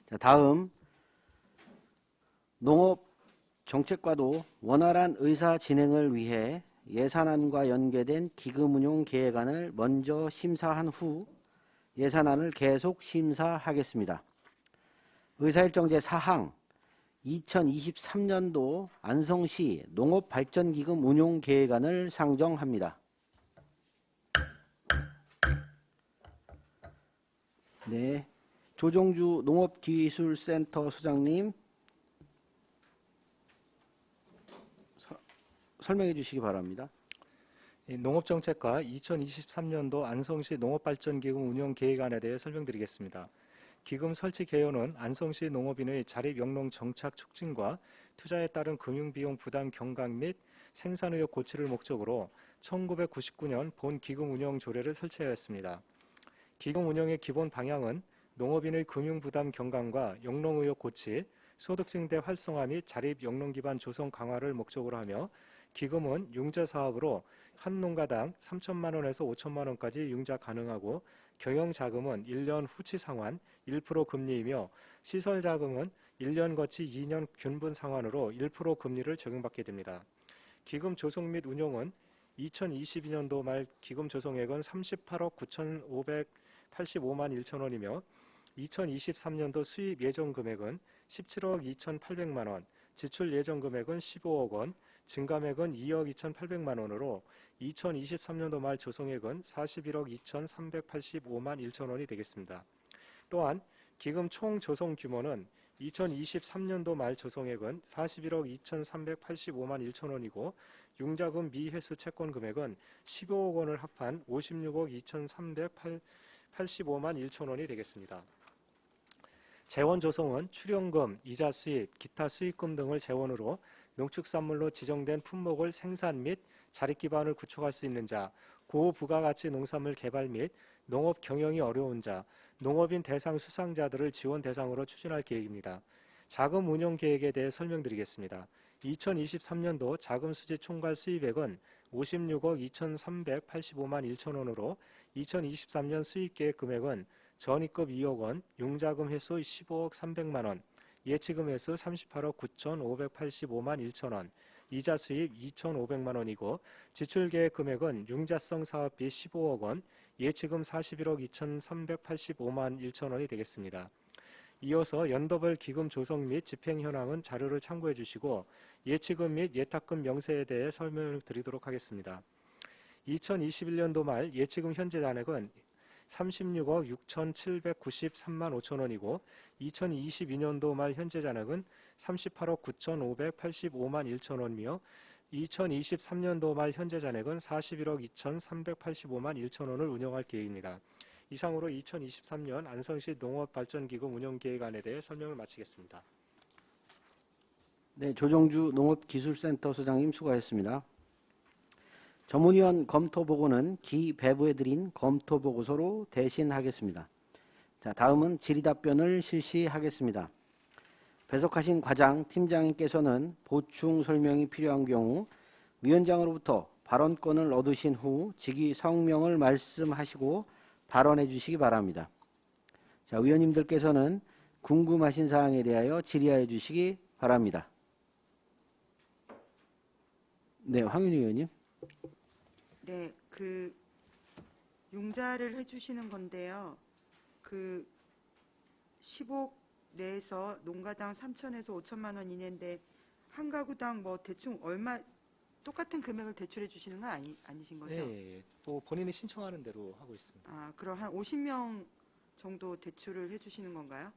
자, 다음 농업정책과도 원활한 의사 진행을 위해 예산안과 연계된 기금운용 계획안을 먼저 심사한 후 예산안을 계속 심사하겠습니다. 의사일정 제4항 2023년도 안성시 농업발전기금 운용계획안을 상정합니다. 네, 조정주 농업기술센터 소장님 설명해 주시기 바랍니다. 농업정책과 2023년도 안성시 농업발전기금 운용계획안에 대해 설명드리겠습니다. 기금 설치 개요는 안성시 농업인의 자립영농 정착 촉진과 투자에 따른 금융비용 부담 경감 및 생산의욕 고취를 목적으로 1999년 본 기금 운영 조례를 설치하였습니다. 기금 운영의 기본 방향은 농업인의 금융부담 경감과 영농의욕 고취, 소득 증대 활성화 및 자립영농 기반 조성 강화를 목적으로 하며 기금은 융자 사업으로 한 농가당 3천만 원에서 5천만 원까지 융자 가능하고 경영자금은 1년 후치 상환 1% 금리이며 시설자금은 1년 거치 2년 균분 상환으로 1% 금리를 적용받게 됩니다. 기금 조성 및 운용은 2022년도 말 기금 조성액은 38억 9,585만 1천 원이며 2023년도 수입 예정 금액은 17억 2,800만 원, 지출 예정 금액은 15억 원, 증감액은 2억 2,800만 원으로 2023년도 말 조성액은 41억 2,385만 1천 원이 되겠습니다. 또한 기금 총 조성 규모는 2023년도 말 조성액은 41억 2,385만 1천 원이고 융자금 미회수 채권 금액은 15억 원을 합한 56억 2,385만 1천 원이 되겠습니다. 재원 조성은 출연금, 이자 수입, 기타 수익금 등을 재원으로 농축산물로 지정된 품목을 생산 및 자립 기반을 구축할 수 있는 자, 고부가가치 농산물 개발 및 농업 경영이 어려운 자, 농업인 대상 수상자들을 지원 대상으로 추진할 계획입니다. 자금 운용 계획에 대해 설명드리겠습니다. 2023년도 자금 수지 총괄 수입액은 56억 2,385만 1천 원으로 2023년 수입 계획 금액은 전입금 2억 원, 융자금 회수 15억 300만 원, 예치금 회수 38억 9,585만 1천 원, 이자 수입 2,500만 원이고 지출 계획 금액은 융자성 사업비 15억 원, 예치금 41억 2,385만 1천 원이 되겠습니다. 이어서 연도별 기금 조성 및 집행 현황은 자료를 참고해 주시고 예치금 및 예탁금 명세에 대해 설명을 드리도록 하겠습니다. 2021년도 말 예치금 현재 잔액은 36억 6,793만 5천 원이고 2022년도 말 현재 잔액은 38억 9,585만 1천 원이며 2023년도 말 현재 잔액은 41억 2,385만 1천 원을 운영할 계획입니다. 이상으로 2023년 안성시 농업발전기금 운영계획안에 대해 설명을 마치겠습니다. 네, 조정주 농업기술센터 소장님 수고하셨습니다. 전문위원 검토보고는 기배부해드린 검토보고서로 대신하겠습니다. 자, 다음은 질의답변을 실시하겠습니다. 배석하신 과장, 팀장님께서는 보충 설명이 필요한 경우 위원장으로부터 발언권을 얻으신 후 직위 성명을 말씀하시고 발언해 주시기 바랍니다. 자, 위원님들께서는 궁금하신 사항에 대하여 질의하여 주시기 바랍니다. 네, 황윤희 의원님. 네, 융자를 해주시는 건데요. 15억 내에서 농가당 3천에서 5천만 원 이내인데 한 가구당 뭐 대충 얼마 똑같은 금액을 대출해 주시는 건 아니신 거죠? 네, 뭐 본인이 신청하는 대로 하고 있습니다. 아, 그럼 한 50명 정도 대출을 해주시는 건가요?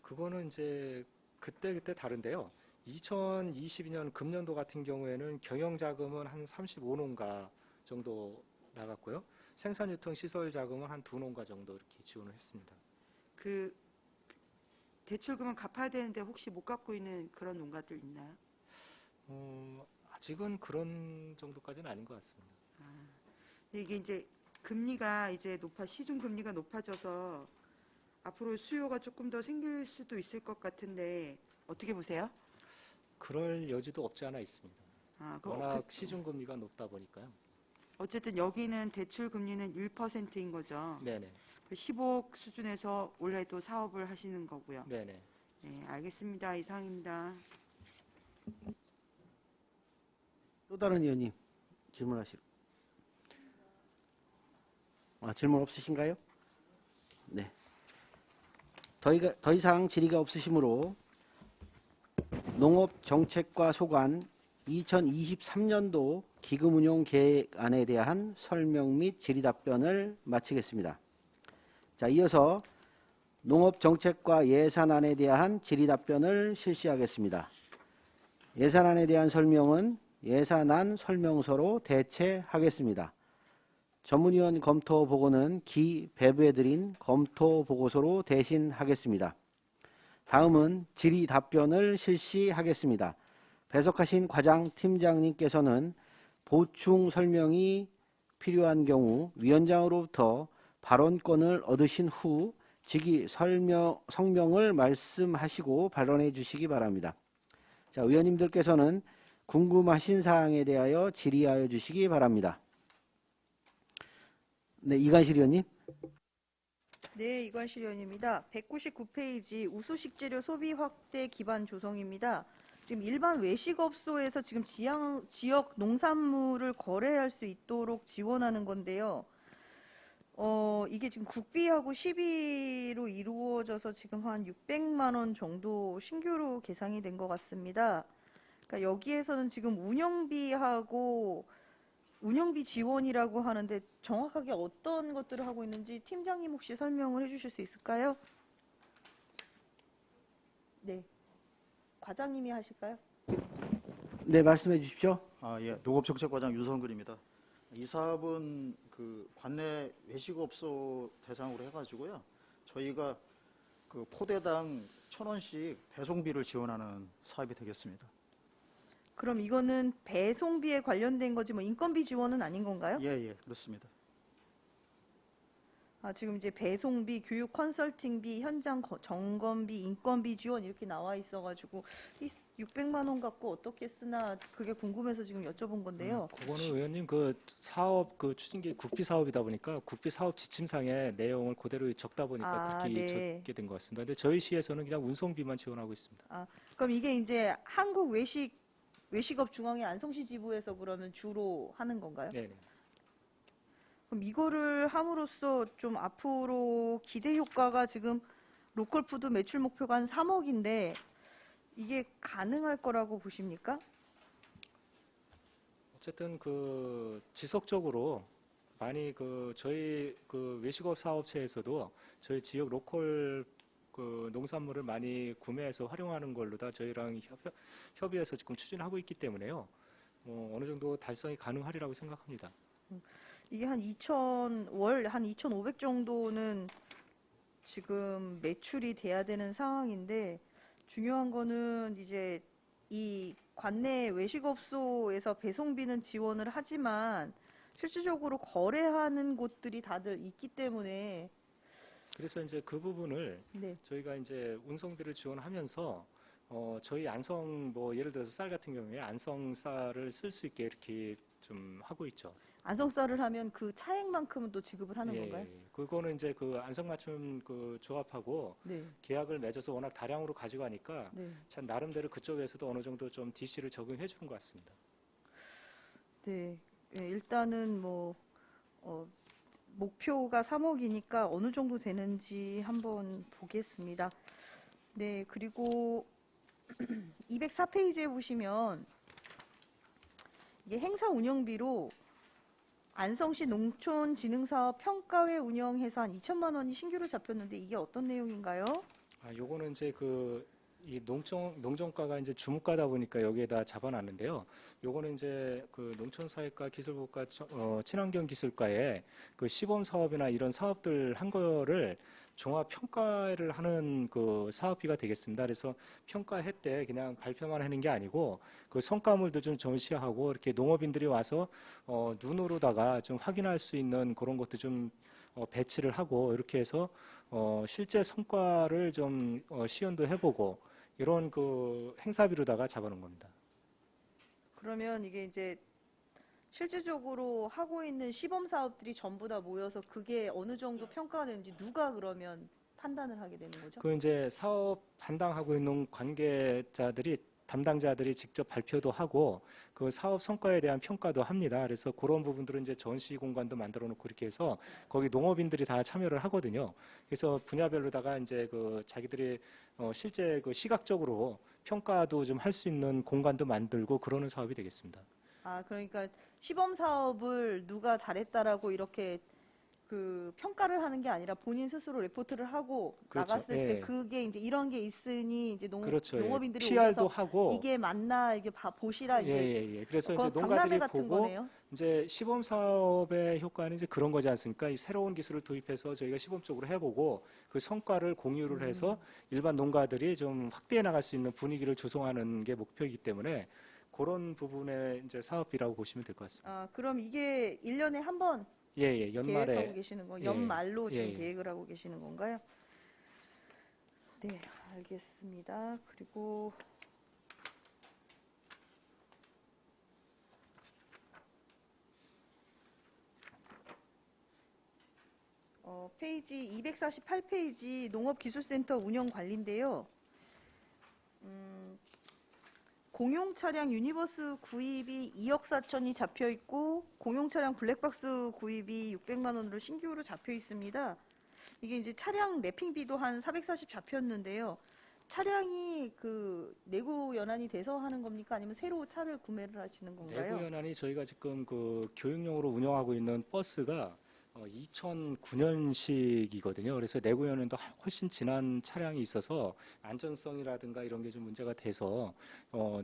그거는 이제 그때 다른데요. 2022년 금년도 같은 경우에는 경영자금은 한 35농가 정도 나갔고요. 생산유통시설자금은 한 2농가 정도 이렇게 지원을 했습니다. 대출금은 갚아야 되는데 혹시 못 갚고 있는 그런 농가들 있나요? 아직은 그런 정도까지는 아닌 것 같습니다. 근데 이게 이제 금리가 이제 시중 금리가 높아져서 앞으로 수요가 조금 더 생길 수도 있을 것 같은데 어떻게 보세요? 그럴 여지도 없지 않아 있습니다. 워낙 시중금리가 높다 보니까요. 어쨌든 여기는 대출 금리는 1%인 거죠. 네네. 15억 수준에서 올해도 사업을 하시는 거고요. 네네. 네, 알겠습니다. 이상입니다. 또 다른 의원님 질문하시고. 질문 없으신가요? 네. 더 이상 질의가 없으시므로 농업정책과 소관 2023년도 기금운용 계획안에 대한 설명 및 질의답변을 마치겠습니다. 자, 이어서 농업정책과 예산안에 대한 질의답변을 실시하겠습니다. 예산안에 대한 설명은 예산안 설명서로 대체하겠습니다. 전문위원 검토 보고는 기배부해드린 검토 보고서로 대신하겠습니다. 다음은 질의 답변을 실시하겠습니다. 배석하신 과장 팀장님께서는 보충 설명이 필요한 경우 위원장으로부터 발언권을 얻으신 후 직위 성명을 말씀하시고 발언해 주시기 바랍니다. 자, 의원님들께서는 궁금하신 사항에 대하여 질의하여 주시기 바랍니다. 네, 이관실 의원님. 네, 이관실 의원입니다. 199페이지 우수식재료 소비 확대 기반 조성입니다. 지금 일반 외식업소에서 지금 지역 농산물을 거래할 수 있도록 지원하는 건데요. 이게 지금 국비하고 시비로 이루어져서 지금 한 600만 원 정도 신규로 계상이 된 것 같습니다. 그러니까 여기에서는 지금 운영비 지원이라고 하는데 정확하게 어떤 것들을 하고 있는지 팀장님 혹시 설명을 해주실 수 있을까요? 네, 과장님이 하실까요? 네, 말씀해 주십시오. 예, 농업정책과장 유성근입니다. 이 사업은 그 관내 외식업소 대상으로 해가지고요. 저희가 그 포대당 1,000원씩 배송비를 지원하는 사업이 되겠습니다. 그럼 이거는 배송비에 관련된 거지 뭐 인건비 지원은 아닌 건가요? 예, 그렇습니다. 지금 이제 배송비, 교육 컨설팅비, 현장 점검비, 인건비 지원 이렇게 나와 있어가지고 이 600만 원 갖고 어떻게 쓰나 그게 궁금해서 지금 여쭤본 건데요. 그거는 의원님 그 사업 그 추진기 국비 사업이다 보니까 국비 사업 지침상의 내용을 그대로 적다 보니까 그렇게 네. 적게 된 것 같습니다. 근데 저희 시에서는 그냥 운송비만 지원하고 있습니다. 그럼 이게 이제 한국 외식업 중앙회 안성시 지부에서 그러면 주로 하는 건가요? 네. 그럼 이거를 함으로써 좀 앞으로 기대 효과가 지금 로컬푸드 매출 목표가 한 3억인데 이게 가능할 거라고 보십니까? 어쨌든 그 지속적으로 많이 그 저희 그 외식업 사업체에서도 저희 지역 로컬 그 농산물을 많이 구매해서 활용하는 걸로 다 저희랑 협의해서 지금 추진하고 있기 때문에요. 어느 정도 달성이 가능하리라고 생각합니다. 이게 한 2,500 정도는 지금 매출이 돼야 되는 상황인데 중요한 거는 이제 이 관내 외식업소에서 배송비는 지원을 하지만 실질적으로 거래하는 곳들이 다들 있기 때문에 그래서 이제 그 부분을 네. 저희가 이제 운송비를 지원하면서 저희 안성 뭐 예를 들어서 쌀 같은 경우에 안성 쌀을 쓸 수 있게 이렇게 좀 하고 있죠. 안성쌀을 하면 그 차액만큼은 또 지급을 하는 건가요? 그거는 이제 그 안성맞춤 그 조합하고 네. 계약을 맺어서 워낙 다량으로 가져가니까 네. 참 나름대로 그쪽에서도 어느 정도 좀 DC를 적용해 주는 것 같습니다. 네. 일단은 뭐 목표가 3억이니까 어느 정도 되는지 한번 보겠습니다. 네, 그리고 204페이지에 보시면 이게 행사 운영비로 안성시 농촌진흥사업 평가회 운영해서 한 2천만 원이 신규로 잡혔는데 이게 어떤 내용인가요? 요거는 이제 이 농정과가 이제 주무과다 보니까 여기에다 잡아놨는데요. 요거는 이제 그 농촌사회과 기술부과 친환경기술과에 그 시범 사업이나 이런 사업들 한 거를 종합 평가를 하는 그 사업비가 되겠습니다. 그래서 평가회 때 그냥 발표만 하는 게 아니고 그 성과물도 좀 전시하고 이렇게 농업인들이 와서 눈으로다가 좀 확인할 수 있는 그런 것도 좀 배치를 하고 이렇게 해서 실제 성과를 좀 시연도 해보고 이런 그 행사비로다가 잡아놓은 겁니다. 그러면 이게 이제 실질적으로 하고 있는 시범 사업들이 전부 다 모여서 그게 어느 정도 평가가 되는지 누가 그러면 판단을 하게 되는 거죠? 그 이제 사업 담당하고 있는 관계자들이 담당자들이 직접 발표도 하고 그 사업 성과에 대한 평가도 합니다. 그래서 그런 부분들은 이제 전시 공간도 만들어 놓고 이렇게 해서 거기 농업인들이 다 참여를 하거든요. 그래서 분야별로다가 이제 그 자기들이 실제 그 시각적으로 평가도 좀 할 수 있는 공간도 만들고 그러는 사업이 되겠습니다. 아, 그러니까 시범 사업을 누가 잘했다라고 이렇게 그 평가를 하는 게 아니라 본인 스스로 레포트를 하고 그렇죠. 나갔을 때 예. 그게 이제 이런 게 있으니 이제 그렇죠. 예. 농업인들이 PR도 오셔서 하고 이게 맞나 이게 보시라 예, 이제 예, 예. 그래서 이제 박람회 농가들이 같은 보고 거네요. 이제 시범 사업의 효과는 이제 그런 거지 않습니까? 이 새로운 기술을 도입해서 저희가 시범적으로 해보고 그 성과를 공유를 해서 일반 농가들이 좀 확대해 나갈 수 있는 분위기를 조성하는 게 목표이기 때문에 그런 부분의 이제 사업이라고 보시면 될 것 같습니다. 아, 그럼 이게 1년에 한 번 예, 예. 계획하고 연말에 계시는 거, 예, 연말로 지금 예, 예. 계획을 하고 계시는 건가요? 네, 알겠습니다. 그리고 페이지 248페이지 농업기술센터 운영관리인데요. 공용 차량 유니버스 구입이 2억 4천이 잡혀 있고 공용 차량 블랙박스 구입이 600만 원으로 신규로 잡혀 있습니다. 이게 이제 차량 랩핑비도 한 440 잡혔는데요. 차량이 그 내구 연한이 돼서 하는 겁니까? 아니면 새로 차를 구매를 하시는 건가요? 내구 연한이 저희가 지금 그 교육용으로 운영하고 있는 버스가 2009년식이거든요. 그래서 내구 연한도 훨씬 지난 차량이 있어서 안전성이라든가 이런 게 좀 문제가 돼서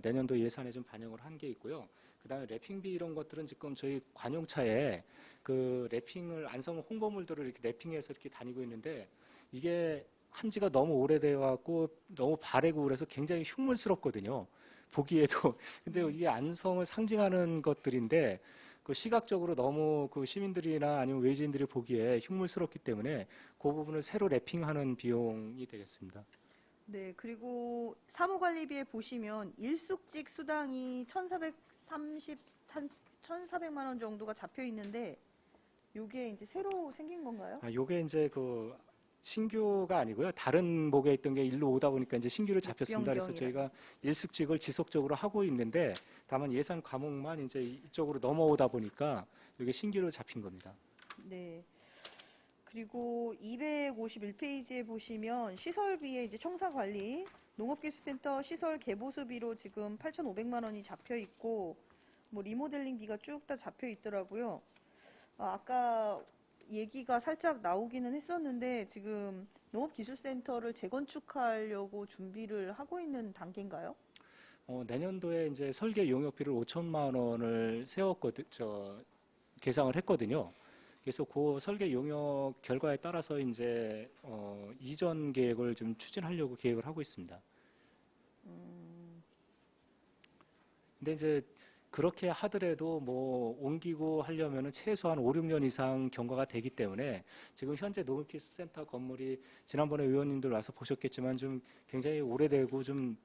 내년도 예산에 좀 반영을 한 게 있고요. 그다음에 랩핑비 이런 것들은 지금 저희 관용차에 그 랩핑을 안성 홍보물들을 이렇게 랩핑해서 이렇게 다니고 있는데 이게 한지가 너무 오래되어 갖고 너무 바래고 그래서 굉장히 흉물스럽거든요. 보기에도. 근데 이게 안성을 상징하는 것들인데 그 시각적으로 너무 그 시민들이나 아니면 외지인들이 보기에 흉물스럽기 때문에 그 부분을 새로 랩핑하는 비용이 되겠습니다. 네, 그리고 사무관리비에 보시면 일숙직 수당이 1,400만 원 정도가 잡혀 있는데 요게 이제 새로 생긴 건가요? 요게 이제 그 신규가 아니고요. 다른 목에 있던 게 일로 오다 보니까 이제 신규로 잡혔습니다. 그래서 변경이라. 저희가 일숙직을 지속적으로 하고 있는데 다만 예산 과목만 이제 이쪽으로 넘어오다 보니까 이게 신규로 잡힌 겁니다. 네. 그리고 251페이지에 보시면 시설비에 이제 청사관리, 농업기술센터 시설 개보수비로 지금 8,500만 원이 잡혀 있고 뭐 리모델링비가 쭉 다 잡혀 있더라고요. 아까 얘기가 살짝 나오기는 했었는데 지금 농업기술센터를 재건축하려고 준비를 하고 있는 단계인가요? 내년도에 이제 설계 용역비를 5천만 원을 계상을 했거든요. 그래서 그 설계 용역 결과에 따라서 이제 이전 계획을 좀 추진하려고 계획을 하고 있습니다. 근데 이제 그렇게 하더라도 뭐 옮기고 하려면은 최소한 5, 6년 이상 경과가 되기 때문에 지금 현재 농업기술센터 건물이 지난번에 의원님들 와서 보셨겠지만 좀 굉장히 오래되고 좀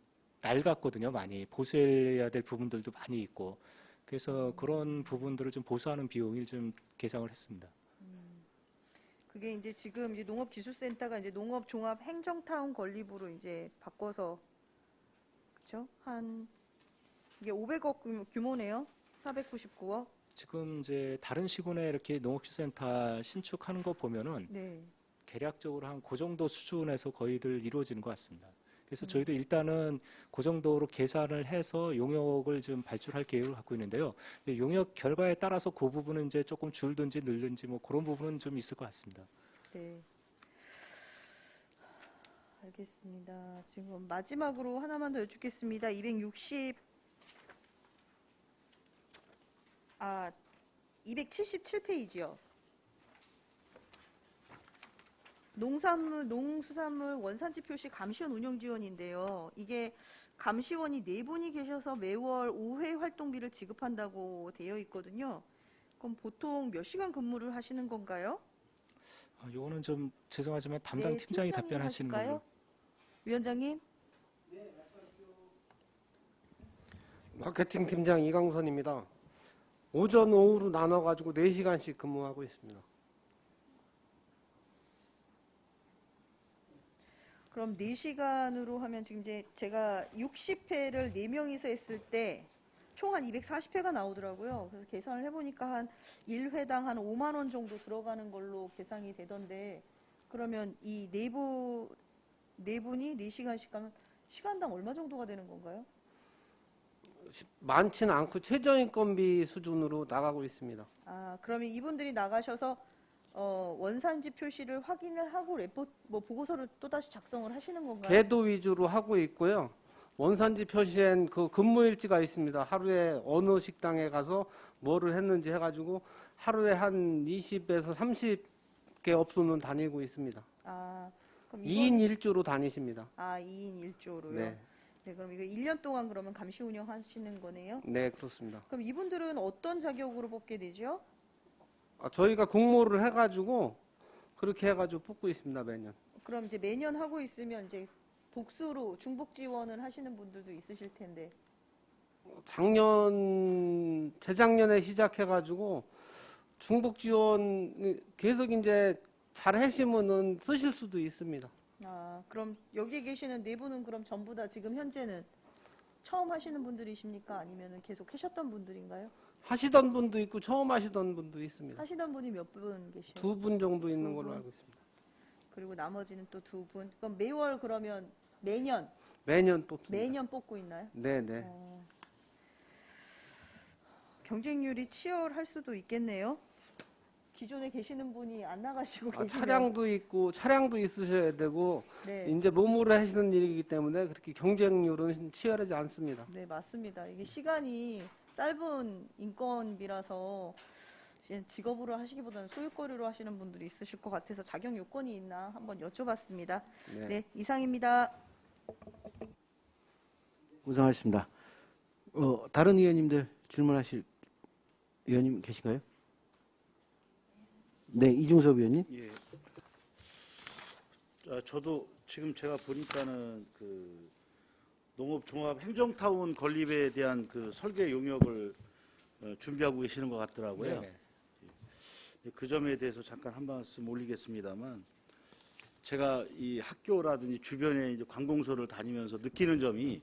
낡았거든요. 많이 보수해야 될 부분들도 많이 있고 그래서 그런 부분들을 좀 보수하는 비용을 좀 계상을 했습니다. 그게 이제 지금 이제 농업기술센터가 이제 농업종합행정타운 건립으로 이제 바꿔서 그렇죠? 한 이게 500억 규모네요. 499억. 지금 이제 다른 시군에 이렇게 농업기술센터 신축하는 거 보면은 네. 대략적으로 한 그 정도 수준에서 거의들 이루어지는 것 같습니다. 그래서 저희도 일단은 그 정도로 계산을 해서 용역을 좀 발주할 계획을 갖고 있는데요. 용역 결과에 따라서 그 부분은 이제 조금 줄든지 늘든지 뭐 그런 부분은 좀 있을 것 같습니다. 네. 알겠습니다. 지금 마지막으로 하나만 더 여쭙겠습니다. 277페이지요. 농수산물 원산지 표시 감시원 운영 지원인데요. 이게 감시원이 4분이 계셔서 매월 5회 활동비를 지급한다고 되어 있거든요. 그럼 보통 몇 시간 근무를 하시는 건가요? 요거는 좀 죄송하지만 담당 네, 팀장이 팀장님 답변하시는 걸로. 하실까요? 위원장님? 마케팅 팀장 이강선입니다. 오전, 오후로 나눠가지고 4시간씩 근무하고 있습니다. 그럼 4시간으로 하면 지금 이제 제가 60회를 4명이서 했을 때 총 한 240회가 나오더라고요. 그래서 계산을 해보니까 한 1회당 한 5만 원 정도 들어가는 걸로 계산이 되던데, 그러면 이 네 분이 4시간씩 가면 시간당 얼마 정도가 되는 건가요? 많지는 않고 최저인건비 수준으로 나가고 있습니다. 아, 그러면 이분들이 나가셔서 원산지 표시를 확인을 하고 보고서를 또 다시 작성을 하시는 건가요? 궤도 위주로 하고 있고요. 원산지 표시엔 그 근무일지가 있습니다. 하루에 어느 식당에 가서 뭐를 했는지 해가지고 하루에 한 20에서 30개 업소는 다니고 있습니다. 아, 그럼 2인 1조로 다니십니다. 2인 1조로요? 네. 네, 그럼 이거 1년 동안 그러면 감시 운영하시는 거네요? 네, 그렇습니다. 그럼 이분들은 어떤 자격으로 뽑게 되죠? 저희가 공모를 해가지고 그렇게 해가지고 뽑고 있습니다, 매년. 그럼 이제 매년 하고 있으면 이제 복수로 중복 지원을 하시는 분들도 있으실 텐데. 재작년에 시작해가지고 중복 지원 계속 이제 잘 하시면은 쓰실 수도 있습니다. 아, 그럼 여기 계시는 네 분은 그럼 전부 다 지금 현재는 처음 하시는 분들이십니까? 아니면은 계속 하셨던 분들인가요? 하시던 분도 있고 처음 하시던 분도 있습니다. 하시던 분이 몇 분 계시요? 2분 정도 있는 두 걸로 분. 알고 있습니다. 그리고 나머지는 또 2분. 그럼 매월 그러면 매년 뽑습니다. 뽑고 있나요? 네네. 경쟁률이 치열할 수도 있겠네요. 기존에 계시는 분이 안 나가시고 계시면. 차량도 있고 차량도 있으셔야 되고 네. 이제 몸으로 하시는 일이기 때문에 그렇게 경쟁률은 치열하지 않습니다. 네, 맞습니다. 이게 시간이 짧은 인건비라서 직업으로 하시기보다는 소일거리로 하시는 분들이 있으실 것 같아서 자격 요건이 있나 한번 여쭤봤습니다. 네, 이상입니다. 고생하셨습니다. 다른 의원님들 질문하실 의원님 계신가요? 네, 이중섭 의원님. 예. 저도 지금 제가 보니까는 그 농업종합행정타운 건립에 대한 그 설계 용역을 준비하고 계시는 것 같더라고요. 네네. 그 점에 대해서 잠깐 한 말씀 올리겠습니다만, 제가 이 학교라든지 주변에 이제 관공서를 다니면서 느끼는 점이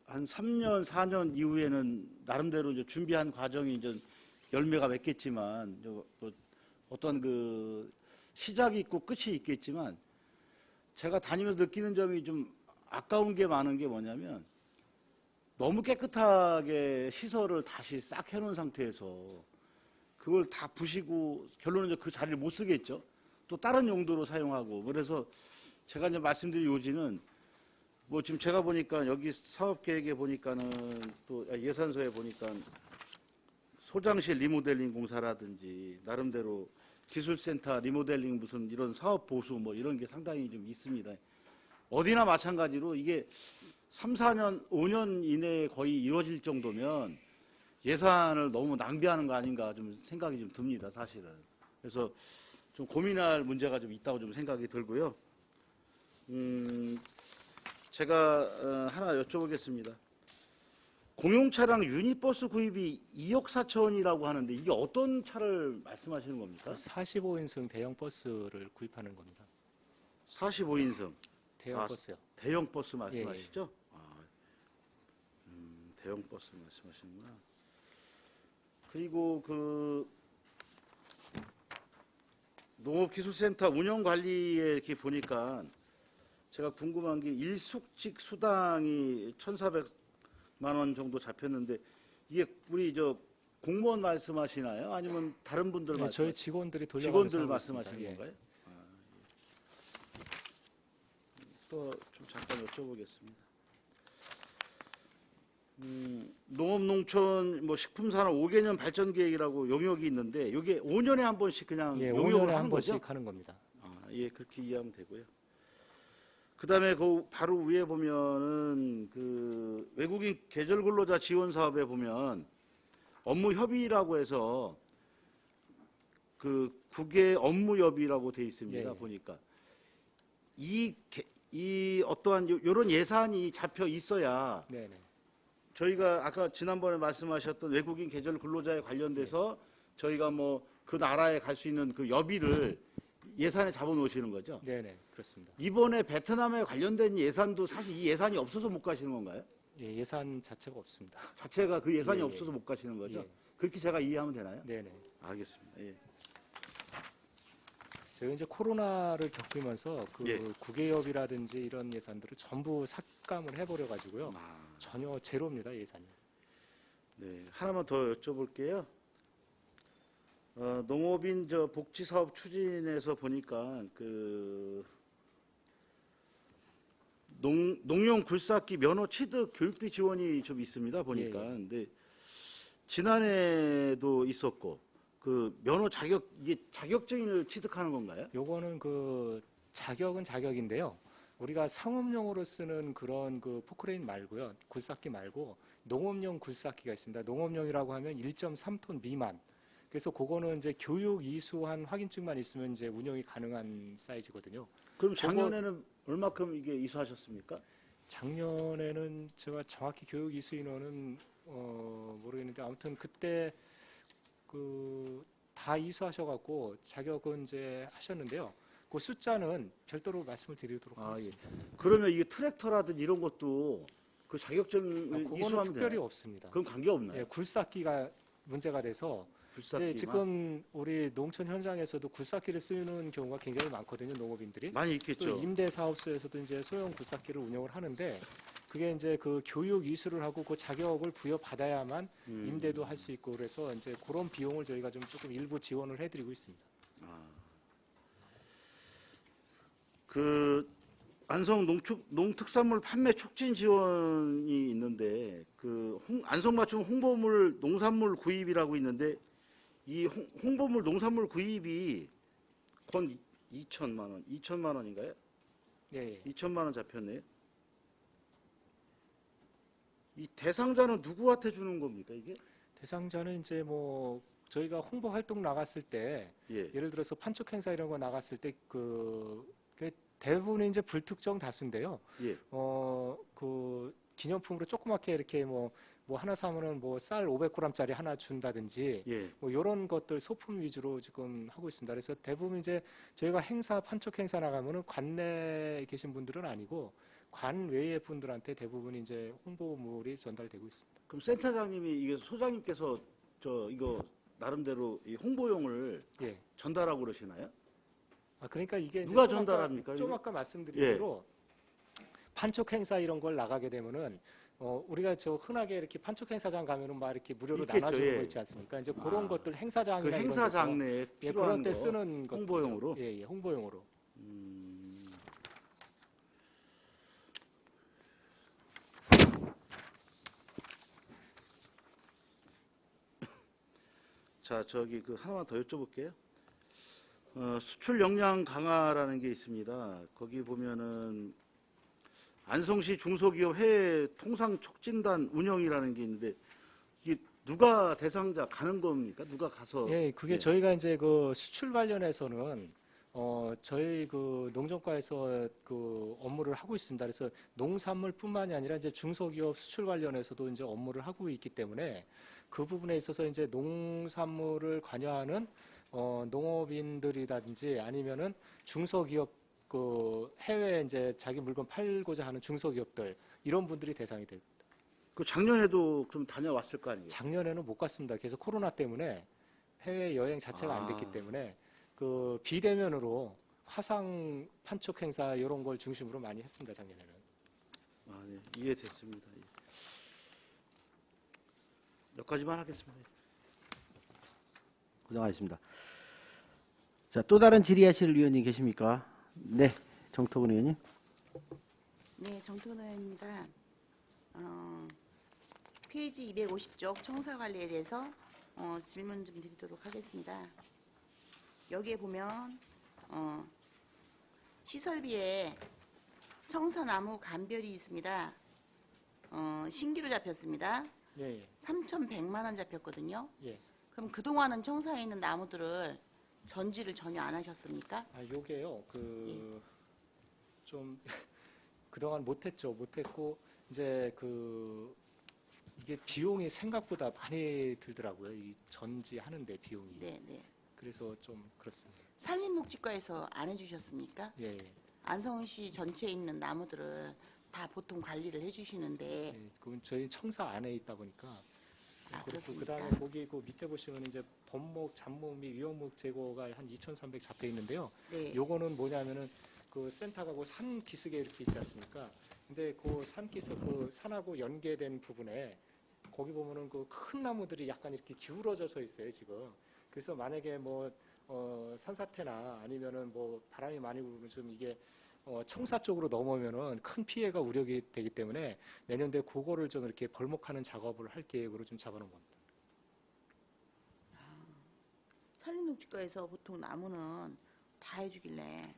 한 3년, 4년 이후에는 나름대로 이제 준비한 과정이 이제 열매가 맺겠지만, 뭐 어떤 그 시작이 있고 끝이 있겠지만, 제가 다니면서 느끼는 점이 좀 아까운 게 많은 게 뭐냐면, 너무 깨끗하게 시설을 다시 싹 해놓은 상태에서 그걸 다 부시고 결론은 이제 그 자리를 못 쓰겠죠. 또 다른 용도로 사용하고. 그래서 제가 이제 말씀드린 요지는 뭐 지금 제가 보니까 여기 사업 계획에 보니까는 또 예산서에 보니까 소장실 리모델링 공사라든지 나름대로 기술센터 리모델링 무슨 이런 사업 보수 뭐 이런 게 상당히 좀 있습니다. 어디나 마찬가지로 이게 3, 4년, 5년 이내에 거의 이루어질 정도면 예산을 너무 낭비하는 거 아닌가 좀 생각이 좀 듭니다, 사실은. 그래서 좀 고민할 문제가 좀 있다고 좀 생각이 들고요. 제가 하나 여쭤보겠습니다. 공용차량 유니버스 구입이 2억 4천이라고 하는데 이게 어떤 차를 말씀하시는 겁니까? 45인승 대형 버스를 구입하는 겁니다. 45인승. 대형 버스요. 대형 버스 말씀하시죠? 대형 버스 말씀하시는구나. 그리고 그 농업기술센터 운영관리에 이렇게 보니까 제가 궁금한 게 일숙직 수당이 1,400만 원 정도 잡혔는데 이게 우리 저 공무원 말씀하시나요? 아니면 다른 분들 네, 저희 말씀하시나요? 직원들 직원들 말씀하시는 예. 건가요? 또 좀 잠깐 여쭤보겠습니다. 농업농촌 뭐 식품산업 5개년 발전 계획이라고 용역이 있는데 이게 5년에 한 번씩 그냥 예, 용역을 5년에 하는 한 거죠? 번씩 하는 겁니다. 예, 그렇게 이해하면 되고요. 그다음에 그 바로 위에 보면은 그 외국인 계절 근로자 지원 사업에 보면 업무 협의라고 해서 그 국외 업무 협의라고 돼 있습니다. 예. 보니까 이 어떠한 요런 예산이 잡혀 있어야 네네. 저희가 아까 지난번에 말씀하셨던 외국인 계절 근로자에 관련돼서 저희가 뭐 그 나라에 갈 수 있는 그 여비를 예산에 잡아놓으시는 거죠? 네네, 그렇습니다. 이번에 베트남에 관련된 예산도 사실 이 예산이 없어서 못 가시는 건가요? 예, 예산 자체가 없습니다. 자체가 그 예산이 예, 예. 없어서 못 가시는 거죠? 예. 그렇게 제가 이해하면 되나요? 네네. 알겠습니다. 예. 저희가 이제 코로나를 겪으면서 그 예. 국외여비라든지 이런 예산들을 전부 삭감을 해버려 가지고요. 아, 전혀 제로입니다, 예산이. 네. 하나만 더 여쭤볼게요. 농업인 복지 사업 추진에서 보니까 그 농용 굴삭기 면허 취득 교육비 지원이 좀 있습니다. 보니까. 예, 예. 근데 지난해도 있었고 그 면허 이게 자격증을 취득하는 건가요? 요거는 그 자격은 자격인데요. 우리가 상업용으로 쓰는 그런 그 포크레인 말고요. 굴삭기 말고 농업용 굴삭기가 있습니다. 농업용이라고 하면 1.3톤 미만. 그래서 그거는 이제 교육 이수한 확인증만 있으면 이제 운영이 가능한 사이즈거든요. 그럼 작년에는 얼마큼 이게 이수하셨습니까? 작년에는 제가 정확히 교육 이수 인원은 모르겠는데 아무튼 그때 그 다 이수하셔갖고 자격은 이제 하셨는데요. 그 숫자는 별도로 말씀을 드리도록 아, 예. 하겠습니다. 그러면 이게 트랙터라든지 이런 것도 그 자격증을 그거는 이수하면 특별히 되나요? 없습니다. 그럼 관계 없나요? 예, 굴삭기가 문제가 돼서 이제 굴삭기만? 지금 우리 농촌 현장에서도 굴삭기를 쓰는 경우가 굉장히 많거든요, 농업인들이. 많이 또 있겠죠. 임대 사업소에서도 이제 소형 굴삭기를 운영을 하는데 그게 이제 그 교육 이수를 하고 그 자격을 부여받아야만 임대도 할 수 있고 그래서 이제 그런 비용을 저희가 좀 조금 일부 지원을 해드리고 있습니다. 아. 그 안성 농특산물 판매 촉진 지원이 있는데 그 안성 맞춤 홍보물 농산물 구입이라고 있는데 이 홍보물 농산물 구입이 건 2천만 원인가요? 예, 예. 2천만 원 잡혔네요. 이 대상자는 누구한테 주는 겁니까 이게? 대상자는 이제 뭐 저희가 홍보 활동 나갔을 때 예. 예를 들어서 판촉 행사 이런 거 나갔을 때 그 대부분은 이제 불특정 다수인데요. 예. 그 기념품으로 조그맣게 이렇게 뭐 하나 사면은 뭐 쌀 500g짜리 하나 준다든지 예. 뭐 이런 것들 소품 위주로 지금 하고 있습니다. 그래서 대부분 이제 저희가 행사 판촉 행사 나가면은 관내에 계신 분들은 아니고 관 외의 분들한테 대부분 이제 홍보물이 전달되고 있습니다. 그럼 센터장님이 이게 소장님께서 이거 나름대로 이 홍보용을 예. 전달하고 그러시나요? 그러니까 이게 이제 누가 좀 전달합니까? 좀 아까 말씀드린 대로 판촉 행사 이런 걸 나가게 되면은 우리가 저 흔하게 이렇게 판촉 행사장 가면은 막 이렇게 무료로 있겠죠, 나눠주는 예. 거 있지 않습니까? 이제 그런 것들 행사장이나 그 이런 행사 데서 장내에 예, 필요한 그런 때 거 쓰는 것 홍보용으로? 예, 홍보용으로. 자, 그 하나만 더 여쭤볼게요. 수출 역량 강화라는 게 있습니다. 거기 보면은 안성시 중소기업 해외 통상 촉진단 운영이라는 게 있는데 이게 누가 대상자 가는 겁니까? 누가 가서? 예, 그게 예. 저희가 이제 그 수출 관련해서는 저희 그 농정과에서 그 업무를 하고 있습니다. 그래서 농산물뿐만이 아니라 이제 중소기업 수출 관련해서도 이제 업무를 하고 있기 때문에 그 부분에 있어서 이제 농산물을 관여하는 농업인들이라든지 아니면은 중소기업 그 해외에 이제 자기 물건 팔고자 하는 중소기업들 이런 분들이 대상이 됩니다. 그 작년에도 그럼 다녀왔을 거 아니에요? 작년에는 못 갔습니다. 그래서 코로나 때문에 해외 여행 자체가 안 됐기 아. 때문에 그 비대면으로 화상 판촉 행사 이런 걸 중심으로 많이 했습니다. 작년에는. 아, 네. 이해됐습니다. 예. 여기까지만 하겠습니다. 고생하셨습니다. 자, 또 다른 질의하실 의원님 계십니까? 네, 정토근 의원님. 네, 정토근 의원입니다. 페이지 250쪽 청사 관리에 대해서 질문 좀 드리도록 하겠습니다. 여기에 보면 시설비에 청사나무 감별이 있습니다. 신기로 잡혔습니다. 예, 예. 3,100만 원 잡혔거든요. 예. 그럼 그동안은 청사에 있는 나무들을 전지를 전혀 안 하셨습니까? 요게요. 좀 그동안 못했죠. 못했고 이제 그 이게 비용이 생각보다 많이 들더라고요. 이 전지하는데 비용이. 네, 네. 그래서 좀 그렇습니다. 산림녹지과에서 안 해주셨습니까? 예, 예. 안성시 전체에 있는 나무들을 다 보통 관리를 해주시는데 예, 그건 저희 청사 안에 있다 보니까. 아, 그리고 그렇습니까? 그다음에 거기 그 밑에 보시면 이제 범목, 잡목 및 위험목 제거가 한 2,300 잡혀 있는데요. 네. 요거는 뭐냐면은 그 센터가 그 산 기슭에 이렇게 있지 않습니까? 근데 그 산 기슭 그 산하고 연계된 부분에 거기 보면은 그 큰 나무들이 약간 이렇게 기울어져 서 있어요, 지금. 그래서 만약에 뭐 산사태나 아니면은 뭐 바람이 많이 불면 좀 이게 청사 쪽으로 넘어오면은 큰 피해가 우려가 되기 때문에 내년도에 그거를 좀 이렇게 벌목하는 작업을 할 계획으로 좀 잡아놓은 겁니다. 산림녹지과에서 보통 나무는 다 해주길래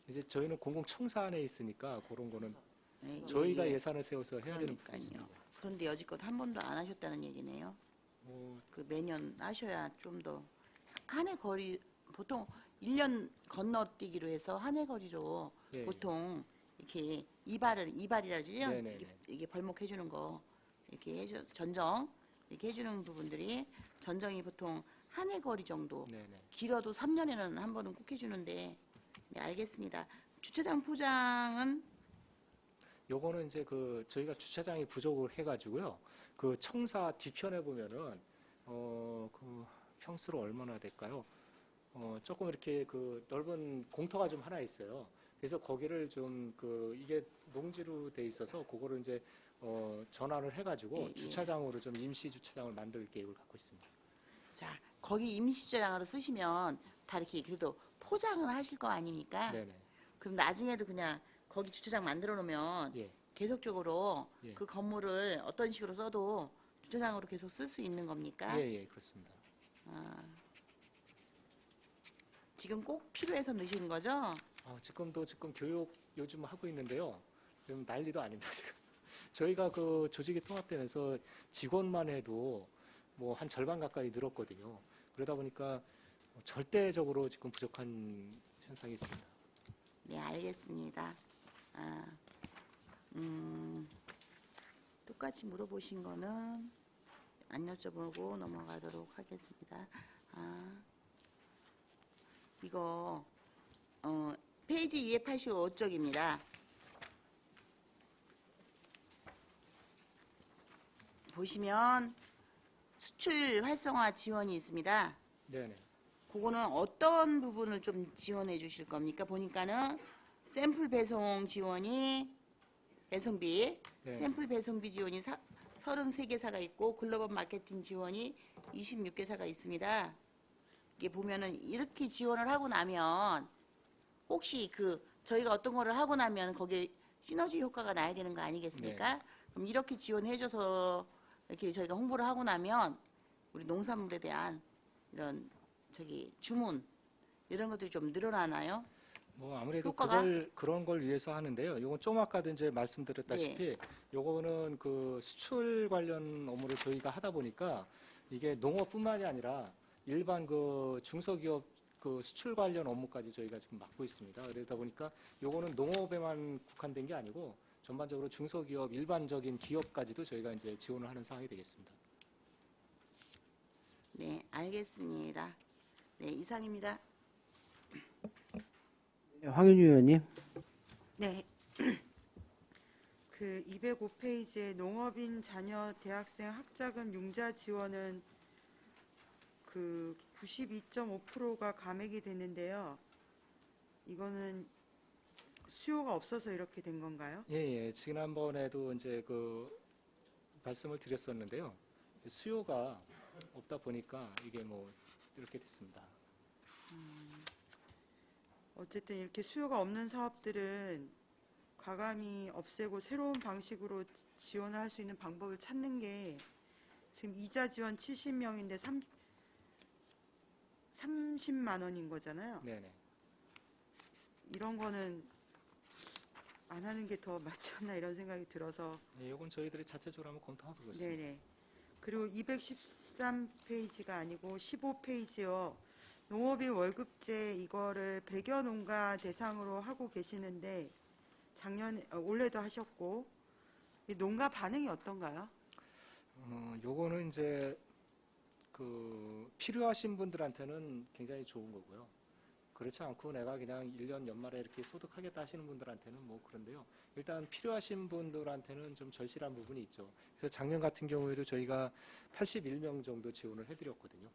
이제 저희는 공공청사 안에 있으니까 그런 거는 네, 저희가 예, 예. 예산을 세워서 해야 되는 부분이 그러니까요. 있습니다. 그런데 여지껏 한 번도 안 하셨다는 얘기네요. 그 매년 하셔야 좀 더 한 해 거리 보통 1년 건너뛰기로 해서 한 해 거리로 예, 보통 이렇게 이발이라지요. 네네네. 이게 벌목해 주는 거 이렇게 전정 이렇게 해주는 부분들이 전정이 보통 한 해 거리 정도 네네. 길어도 3년에는 한 번은 꼭 해주는데 네, 알겠습니다. 주차장 포장은 요거는 이제 그 저희가 주차장이 부족을 해가지고요. 그 청사 뒤편에 보면은 그 평수로 얼마나 될까요? 조금 이렇게 그 넓은 공터가 좀 하나 있어요. 그래서 거기를 좀 그 이게 농지로 돼 있어서 그거를 이제 전환을 해가지고 예, 예. 주차장으로 좀 임시 주차장을 만들 계획을 갖고 있습니다. 자 거기 임시 주차장으로 쓰시면 다 이렇게 그래도 포장을 하실 거 아닙니까? 네네. 그럼 나중에도 그냥 거기 주차장 만들어 놓으면 예. 계속적으로 예. 그 건물을 어떤 식으로 써도 주차장으로 계속 쓸 수 있는 겁니까? 예, 그렇습니다. 아, 지금 꼭 필요해서 넣으시는 거죠? 지금 교육 요즘 하고 있는데요. 지금 난리도 아닙니다, 지금. 저희가 그 조직이 통합되면서 직원만 해도 뭐 한 절반 가까이 늘었거든요. 그러다 보니까 절대적으로 지금 부족한 현상이 있습니다. 네, 알겠습니다. 똑같이 물어보신 거는 안 여쭤보고 넘어가도록 하겠습니다. 이거 페이지 285쪽입니다. 보시면 수출 활성화 지원이 있습니다. 네네. 그거는 어떤 부분을 좀 지원해 주실 겁니까? 보니까는 샘플 배송 지원이 배송비, 네. 샘플 배송비 지원이 33개사가 있고 글로벌 마케팅 지원이 26개사가 있습니다. 이게 보면은 이렇게 지원을 하고 나면 혹시 저희가 어떤 거를 하고 나면 거기에 시너지 효과가 나야 되는 거 아니겠습니까? 네. 그럼 이렇게 지원해줘서 이렇게 저희가 홍보를 하고 나면 우리 농산물에 대한 이런 주문 이런 것들이 좀 늘어나나요? 뭐 아무래도 효과가? 그런 걸 위해서 하는데요. 이건 좀 아까도 이제 말씀드렸다시피 요거는 그 수출 관련 업무를 저희가 하다 보니까 이게 농업뿐만이 아니라 일반 그 중소기업 그 수출 관련 업무까지 저희가 지금 맡고 있습니다. 그러다 보니까 요거는 농업에만 국한된 게 아니고 전반적으로 중소기업 일반적인 기업까지도 저희가 이제 지원을 하는 상황이 되겠습니다. 네, 알겠습니다. 네, 이상입니다. 황윤희 의원님. 네. 그 205페이지에 농업인 자녀 대학생 학자금 융자 지원은 그 92.5%가 감액이 됐는데요. 이거는 수요가 없어서 이렇게 된 건가요? 예. 지난번에도 이제 그 말씀을 드렸었는데요. 수요가 없다 보니까 이게 뭐 이렇게 됐습니다. 어쨌든 이렇게 수요가 없는 사업들은 과감히 없애고 새로운 방식으로 지원을 할 수 있는 방법을 찾는 게 지금 이자 지원 70명인데 30만 원인 거잖아요. 네네. 이런 거는 안 하는 게 더 맞지 않나 이런 생각이 들어서 예, 이건 저희들이 자체적으로 한번 검토하고 있습니다. 네네. 그리고 213페이지가 아니고 15페이지요. 농업인 월급제 이거를 100여 농가 대상으로 하고 계시는데 올해도 하셨고 이 농가 반응이 어떤가요? 요거는 이제 그 필요하신 분들한테는 굉장히 좋은 거고요. 그렇지 않고 내가 그냥 1년 연말에 이렇게 소득하겠다 하시는 분들한테는 뭐 그런데요. 일단 필요하신 분들한테는 좀 절실한 부분이 있죠. 그래서 작년 같은 경우에도 저희가 81명 정도 지원을 해드렸거든요.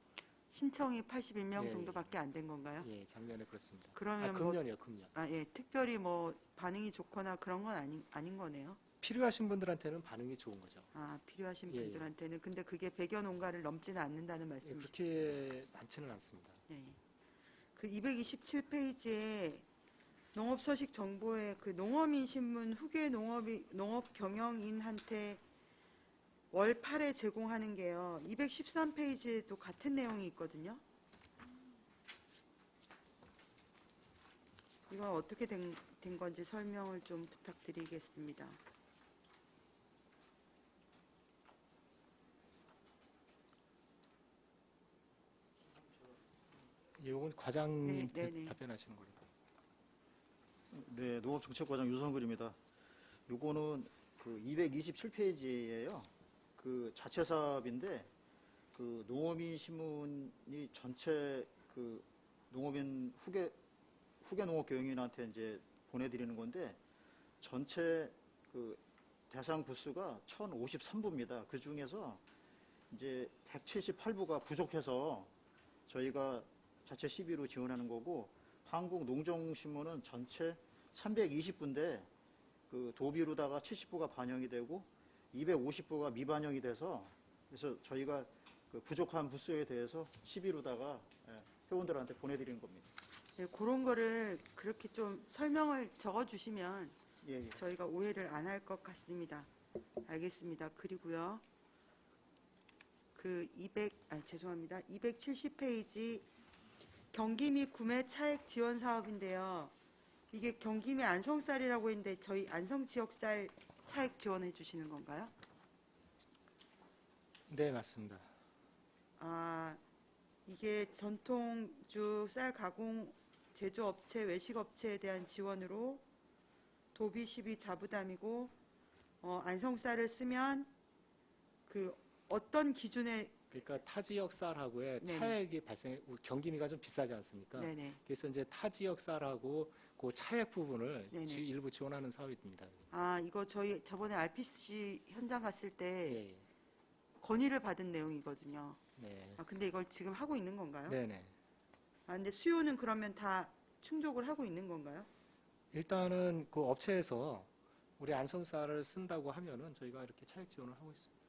신청이 81명 예, 정도밖에 안 된 건가요? 예, 작년에 그렇습니다. 그러면 뭐 금년이요, 금년. 특별히 뭐 반응이 좋거나 그런 건 아닌 거네요. 필요하신 분들한테는 반응이 좋은 거죠. 필요하신 예, 예. 분들한테는. 근데 그게 100여 농가를 넘지는 않는다는 예, 말씀이시죠? 그렇게 많지는 않습니다. 네. 그 227페이지에 농업서식 정보에 그 농어민 신문 후계 농업 경영인한테 월 8회 제공하는 게요. 213페이지에도 같은 내용이 있거든요. 이건 어떻게 된 건지 설명을 좀 부탁드리겠습니다. 이건 과장님 네, 네. 답변하시는 걸로. 네, 농업정책과장 유성글입니다. 요거는 그 227페이지예요. 그 자체 사업인데 그 농어민 신문이 전체 그 농어민 후계 농업 경영인한테 이제 보내드리는 건데 전체 그 대상 부수가 1,053부입니다. 그 중에서 이제 178부가 부족해서 저희가 자체 시비로 지원하는 거고 한국농정신문은 전체 320부인데 그 도비로다가 70부가 반영이 되고 250부가 미반영이 돼서 그래서 저희가 그 부족한 부수에 대해서 시비로다가 회원들한테 보내드리는 겁니다. 네, 그런 거를 그렇게 좀 설명을 적어주시면 예. 저희가 오해를 안 할 것 같습니다. 알겠습니다. 그리고요. 그 270페이지 경기미 구매 차액 지원 사업인데요. 이게 경기미 안성쌀이라고 했는데 저희 안성 지역쌀 차액 지원해 주시는 건가요? 네, 맞습니다. 이게 전통주 쌀 가공 제조업체, 외식업체에 대한 지원으로 도비 시비 자부담이고 안성쌀을 쓰면 그 어떤 기준에 그러니까 타 지역 쌀하고의 네네. 차액이 경기미가 좀 비싸지 않습니까? 네네. 그래서 이제 타 지역 쌀하고 그 차액 부분을 네네. 일부 지원하는 사업입니다. 이거 저희 저번에 RPC 현장 갔을 때 예, 예. 건의를 받은 내용이거든요. 네. 근데 이걸 지금 하고 있는 건가요? 네네. 근데 수요는 그러면 다 충족을 하고 있는 건가요? 일단은 그 업체에서 우리 안성쌀을 쓴다고 하면은 저희가 이렇게 차액 지원을 하고 있습니다.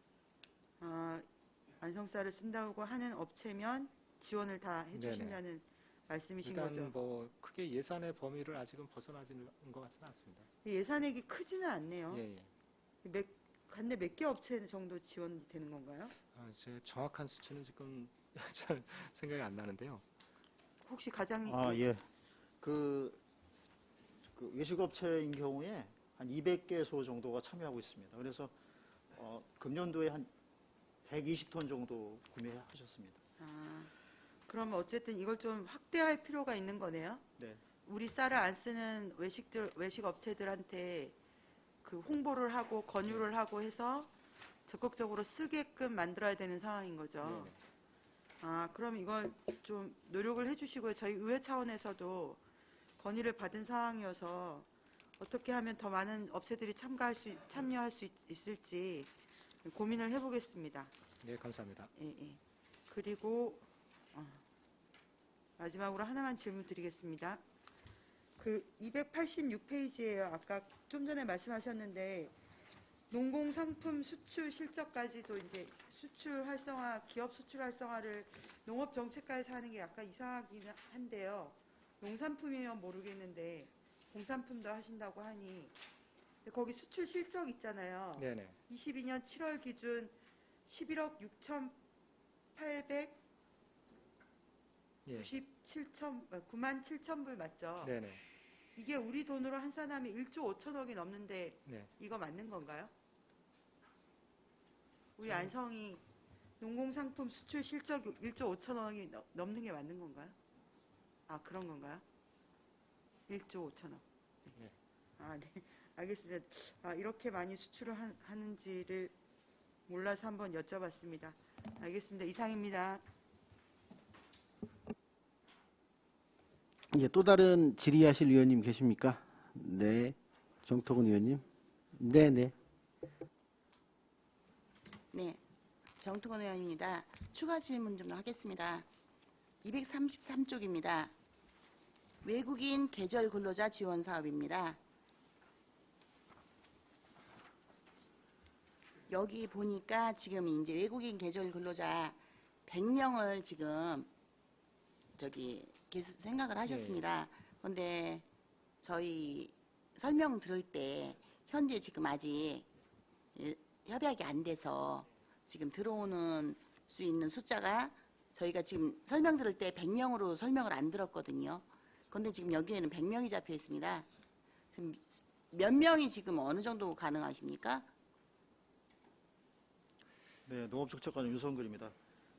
안성쌀을 쓴다고 하는 업체면 지원을 다 해주신다는 말씀이신 일단 거죠? 뭐 크게 예산의 범위를 아직은 벗어나지는 것 같지는 않습니다. 예산액이 크지는 않네요. 예, 예. 관내 몇 개 업체 정도 지원이 되는 건가요? 제 정확한 수치는 지금 잘 생각이 안 나는데요. 혹시 과장님 예. 그 외식업체인 경우에 한 200개소 정도가 참여하고 있습니다. 그래서 금년도에 한 120톤 정도 구매하셨습니다. 그러면 어쨌든 이걸 좀 확대할 필요가 있는 거네요. 네. 우리 쌀을 안 쓰는 외식 업체들한테 그 홍보를 하고 권유를 하고 해서 적극적으로 쓰게끔 만들어야 되는 상황인 거죠. 네네. 그럼 이걸 좀 노력을 해주시고요. 저희 의회 차원에서도 건의를 받은 상황이어서 어떻게 하면 더 많은 업체들이 참여할 수 있을지 고민을 해보겠습니다. 네, 감사합니다. 예. 그리고 마지막으로 하나만 질문 드리겠습니다. 그 286페이지예요. 아까 좀 전에 말씀하셨는데 농공상품 수출 실적까지도 이제 수출 활성화, 기업 수출 활성화를 농업 정책과에서 하는 게 약간 이상하긴 한데요. 농산품이면 모르겠는데 공산품도 하신다고 하니 근데 거기 수출 실적 있잖아요. 네네. 22년 7월 기준 11억 9만 7천 불 맞죠? 네네. 이게 우리 돈으로 환산하면 1조 5천억이 넘는데 네. 이거 맞는 건가요? 우리 안성이 농공상품 수출 실적 1조 5천억이 넘는 게 맞는 건가요? 그런 건가요? 1조 5천억. 네. 네. 알겠습니다. 이렇게 많이 수출을 하는지를 몰라서 한번 여쭤봤습니다. 알겠습니다. 이상입니다. 이제 또 다른 질의하실 의원님 계십니까? 네. 정토근 의원님. 네, 네. 네, 정토근 의원입니다. 추가 질문 좀 하겠습니다. 233쪽입니다. 외국인 계절 근로자 지원 사업입니다. 여기 보니까 지금 이제 외국인 계절 근로자 100명을 지금 생각을 하셨습니다. 그런데 저희 설명 들을 때 현재 지금 아직 협약이 안 돼서 지금 들어오는 수 있는 숫자가 저희가 지금 설명 들을 때 100명으로 설명을 안 들었거든요. 그런데 지금 여기에는 100명이 잡혀 있습니다. 지금 몇 명이 지금 어느 정도 가능하십니까? 네, 농업정책관 윤성글입니다.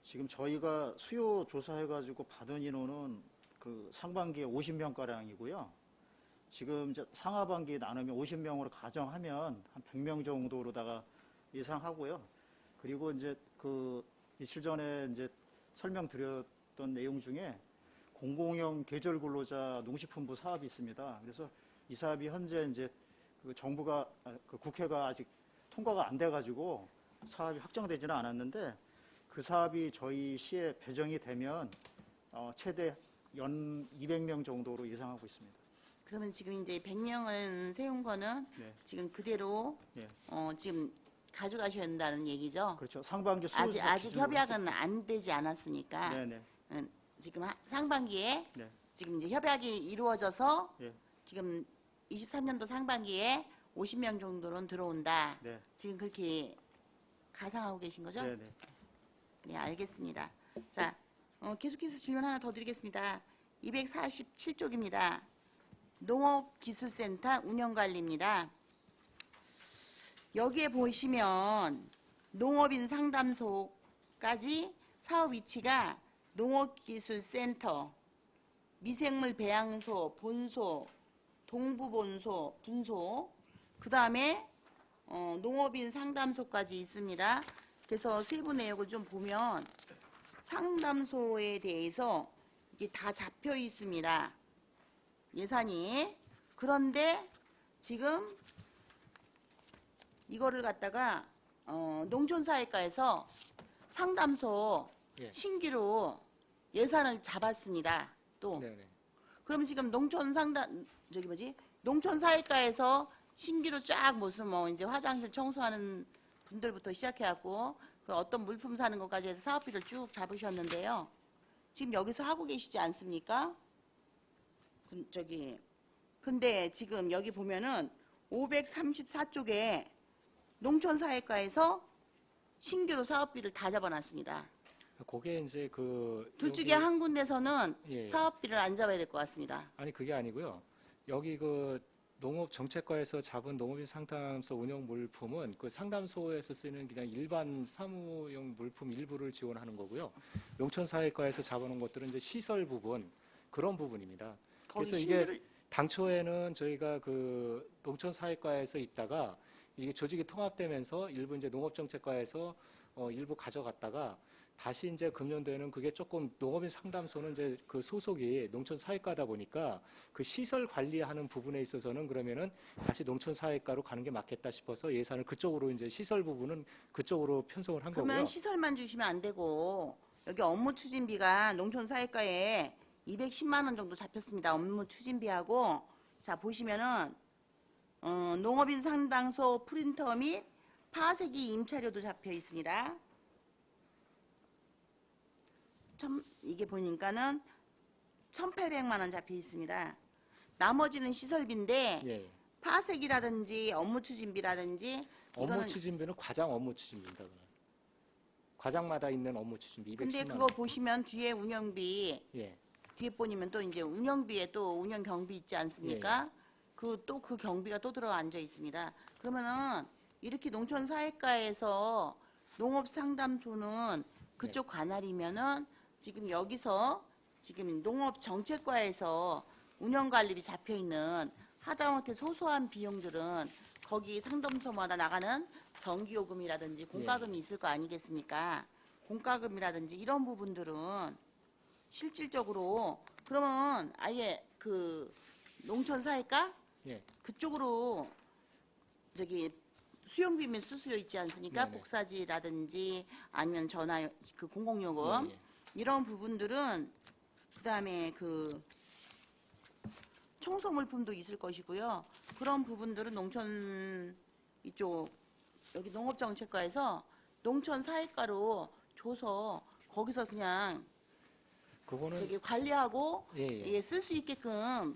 지금 저희가 수요 조사해가지고 받은 인원은 그 상반기에 50명가량이고요. 지금 이제 상하반기 나누면 50명으로 가정하면 한 100명 정도로다가 예상하고요. 그리고 이제 그 이틀 전에 이제 설명드렸던 내용 중에 공공형 계절 근로자 농식품부 사업이 있습니다. 그래서 이 사업이 현재 이제 그 정부가 그 국회가 아직 통과가 안 돼가지고 사업이 확정되지는 않았는데 그 사업이 저희 시에 배정이 되면 최대 연 200명 정도로 예상하고 있습니다. 그러면 지금 이제 100명을 세운 거는 네. 지금 그대로 네. 지금 가져가셔야 한다는 얘기죠? 그렇죠. 상반기 수요 조사 아직 기준으로 협약은 안 되지 않았으니까 네네. 지금 상반기에 네. 지금 이제 협약이 이루어져서 예. 지금 23년도 상반기에 50명 정도는 들어온다. 네. 지금 그렇게 가상하고 계신 거죠? 네네. 네, 알겠습니다. 자, 계속해서 질문 하나 더 드리겠습니다. 247쪽입니다. 농업기술센터 운영관리입니다. 여기에 보시면 농업인 상담소까지 사업 위치가 농업기술센터, 미생물 배양소, 본소, 동부본소, 분소, 그 다음에 농업인 상담소까지 있습니다. 그래서 세부 내역을 좀 보면 상담소에 대해서 이게 다 잡혀 있습니다. 예산이. 그런데 지금 이거를 갖다가 농촌사회과에서 상담소 예. 신규로 예산을 잡았습니다. 또 네네. 그러면 지금 농촌사회과에서 신규로 쫙 무슨 이제 화장실 청소하는 분들부터 시작해갖고 그 어떤 물품 사는 것까지 해서 사업비를 쭉 잡으셨는데요. 지금 여기서 하고 계시지 않습니까? 근데 지금 여기 보면은 534쪽에 농촌사회과에서 신규로 사업비를 다 잡아놨습니다. 그게 이제 둘 중에 여기- 한 군데서는 예. 사업비를 안 잡아야 될 것 같습니다. 아니 그게 아니고요. 여기 농업정책과에서 잡은 농업인 상담소 운영 물품은 그 상담소에서 쓰는 그냥 일반 사무용 물품 일부를 지원하는 거고요. 농촌사회과에서 잡아놓은 것들은 이제 시설 부분 그런 부분입니다. 거기 그래서 이게 신규를 당초에는 저희가 그 농촌사회과에서 있다가 이게 조직이 통합되면서 일부 이제 농업정책과에서 일부 가져갔다가 다시 이제 금년도에는 그게 조금 농업인 상담소는 이제 그 소속이 농촌사회과다 보니까 그 시설 관리하는 부분에 있어서는 그러면은 다시 농촌사회과로 가는 게 맞겠다 싶어서 예산을 그쪽으로 이제 시설 부분은 그쪽으로 편성을 한 그러면 거고요. 시설만 주시면 안 되고 여기 업무 추진비가 농촌사회과에 210만 원 정도 잡혔습니다. 업무 추진비하고 자 보시면은 농업인 상담소 프린터 및 파쇄기 임차료도 잡혀 있습니다. 이게 보니까는 1,800만 원 잡혀 있습니다. 나머지는 시설비인데 예. 파쇄기라든지 업무 추진비라든지 업무 이거는 추진비는 과장 업무 추진비입니다. 그건. 과장마다 있는 업무 추진비 210만 근데 원. 그거 보시면 뒤에 운영비 예. 뒤에 보면 또 이제 운영비에 또 운영 경비 있지 않습니까? 그 경비가 또 들어 앉아 있습니다. 그러면은 이렇게 농촌 사회과에서 농업 상담소는 그쪽 관할이면은 지금 여기서 지금 농업 정책과에서 운영 관리비 잡혀 있는 하다못해 소소한 비용들은 거기 상담소마다 나가는 전기요금이라든지 공과금이 있을 거 아니겠습니까? 공과금이라든지 이런 부분들은 실질적으로 그러면 아예 그 농촌사회과 예. 그쪽으로 저기 수용비면 수수료 있지 않습니까? 네네. 복사지라든지 아니면 전화 그 공공요금 예, 예. 이런 부분들은 그다음에 그 청소 물품도 있을 것이고요. 그런 부분들은 농촌 이쪽 여기 농업정책과에서 농촌 사회과로 줘서 거기서 그냥 그거는 저기 관리하고 예. 쓸 수 있게끔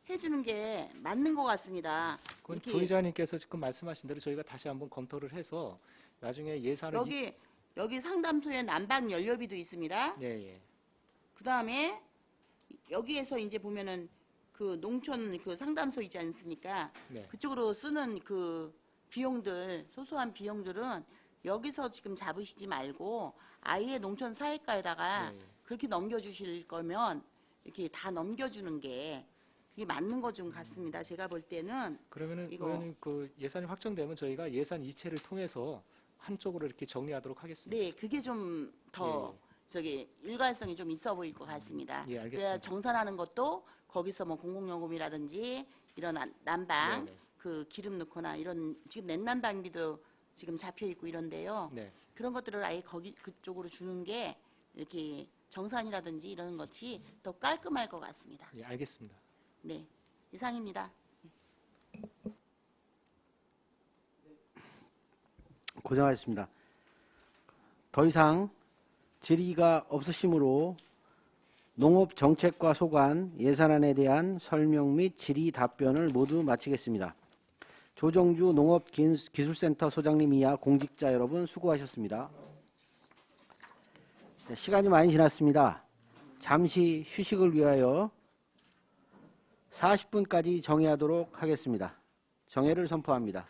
해주는 게 맞는 것 같습니다. 그건 이렇게 부의장님께서 지금 말씀하신 대로 저희가 다시 한번 검토를 해서 나중에 예산을 여기 상담소에 난방 연료비도 있습니다. 예. 그 다음에 여기에서 이제 보면은 그 농촌 그 상담소 있지 않습니까? 네. 그쪽으로 쓰는 그 비용들 소소한 비용들은 여기서 지금 잡으시지 말고 아예 농촌 사회과에다가 예. 그렇게 넘겨주실 거면 이렇게 다 넘겨주는 게 그게 맞는 것 좀 같습니다. 제가 볼 때는 그러면은 이거- 의원님 그 예산이 확정되면 저희가 예산 이체를 통해서 한쪽으로 이렇게 정리하도록 하겠습니다. 네 그게 좀 더 저기 일관성이 좀 있어 보일 것 같습니다. 예, 알겠습니다. 그래야 정산하는 것도 거기서 뭐 공공요금이라든지 이런 난방 네네. 그 기름 넣거나 이런 지금 냉난방비도 지금 잡혀 있고 이런데요. 네. 그런 것들을 아예 거기 그쪽으로 주는 게 이렇게 정산이라든지 이런 것이 더 깔끔할 것 같습니다. 예, 알겠습니다. 네, 이상입니다. 고생하셨습니다. 더 이상 질의가 없으시므로 농업정책과 소관 예산안에 대한 설명 및 질의 답변을 모두 마치겠습니다. 조정주 농업기술센터 소장님 이하 공직자 여러분 수고하셨습니다. 시간이 많이 지났습니다. 잠시 휴식을 위하여 40분까지 정회하도록 하겠습니다. 정회를 선포합니다.